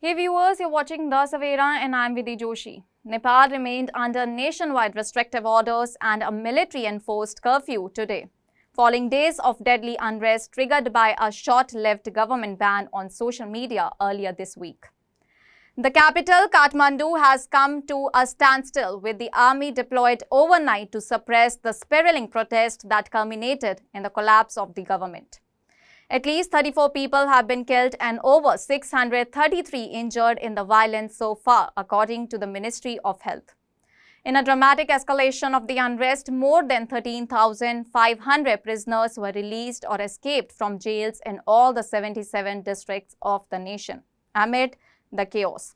Hey viewers, you're watching The Savera and I'm Vidhi Joshi. Nepal remained under nationwide restrictive orders and a military-enforced curfew today, following days of deadly unrest triggered by a short-lived government ban on social media earlier this week. The capital, Kathmandu, has come to a standstill with the army deployed overnight to suppress the spiraling protest that culminated in the collapse of the government. At least 34 people have been killed and over 633 injured in the violence so far, according to the Ministry of Health. In a dramatic escalation of the unrest, more than 13,500 prisoners were released or escaped from jails in all the 77 districts of the nation, amid the chaos.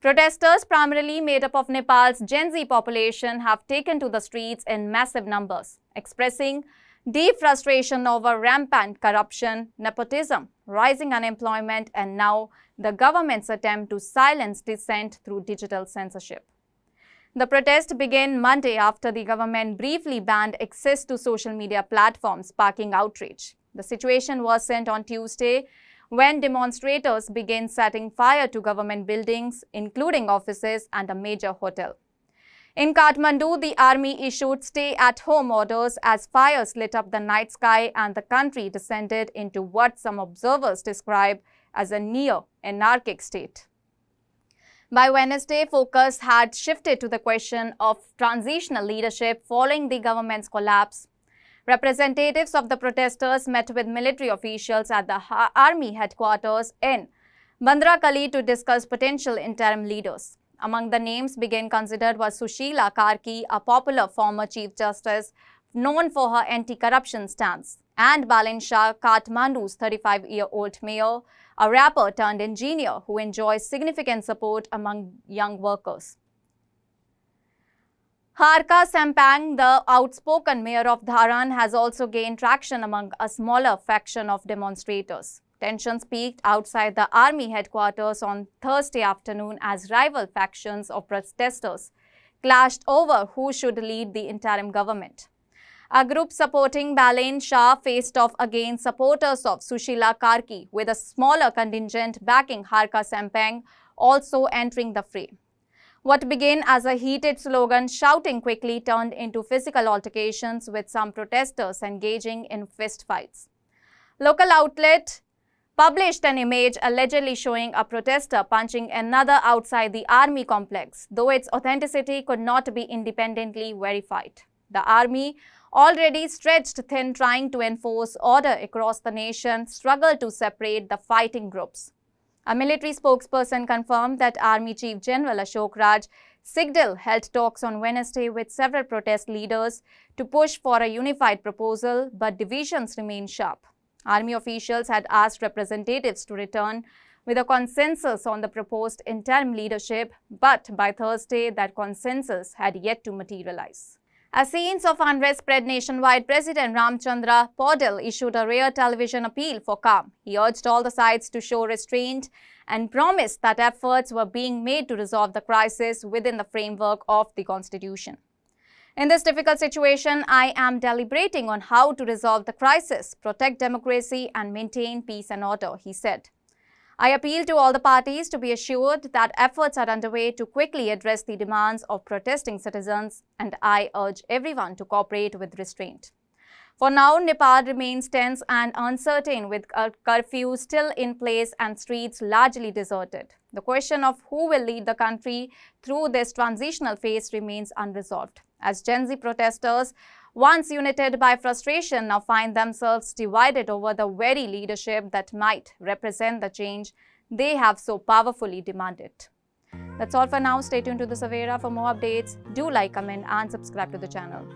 Protesters, primarily made up of Nepal's Gen Z population, have taken to the streets in massive numbers, expressing deep frustration over rampant corruption, nepotism, rising unemployment, and now the government's attempt to silence dissent through digital censorship. The protest began Monday after the government briefly banned access to social media platforms, sparking outrage. The situation worsened on Tuesday when demonstrators began setting fire to government buildings, including offices and a major hotel. In Kathmandu, the army issued stay-at-home orders as fires lit up the night sky and the country descended into what some observers describe as a near-anarchic state. By Wednesday, focus had shifted to the question of transitional leadership following the government's collapse. Representatives of the protesters met with military officials at the army headquarters in Bandrakali to discuss potential interim leaders. Among the names being considered was Sushila Karki, a popular former Chief Justice known for her anti-corruption stance, and Balen, Kathmandu's 35-year-old mayor, a rapper turned engineer who enjoys significant support among young workers. Harka Sampang, the outspoken mayor of Dharan, has also gained traction among a smaller faction of demonstrators. Tensions peaked outside the army headquarters on Thursday afternoon as rival factions of protesters clashed over who should lead the interim government. A group supporting Balen faced off against supporters of Sushila Karki, with a smaller contingent backing Harka Sampang also entering the fray. What began as a heated slogan shouting quickly turned into physical altercations, with some protesters engaging in fistfights. Local outlet published an image allegedly showing a protester punching another outside the army complex, though its authenticity could not be independently verified. The army, already stretched thin trying to enforce order across the nation, struggled to separate the fighting groups. A military spokesperson confirmed that Army Chief General Ashok Raj Sigdal held talks on Wednesday with several protest leaders to push for a unified proposal, but divisions remain sharp. Army officials had asked representatives to return with a consensus on the proposed interim leadership, but by Thursday, that consensus had yet to materialize. As scenes of unrest spread nationwide, President Ramchandra Paudel issued a rare television appeal for calm. He urged all the sides to show restraint and promised that efforts were being made to resolve the crisis within the framework of the Constitution. In this difficult situation, I am deliberating on how to resolve the crisis, protect democracy and maintain peace and order, he said. I appeal to all the parties to be assured that efforts are underway to quickly address the demands of protesting citizens, and I urge everyone to cooperate with restraint. For now, Nepal remains tense and uncertain, with a curfew still in place and streets largely deserted. The question of who will lead the country through this transitional phase remains unresolved, as Gen Z protesters, once united by frustration, now find themselves divided over the very leadership that might represent the change they have so powerfully demanded. That's all for now. Stay tuned to The Savera for more updates. Do like, comment and subscribe to the channel.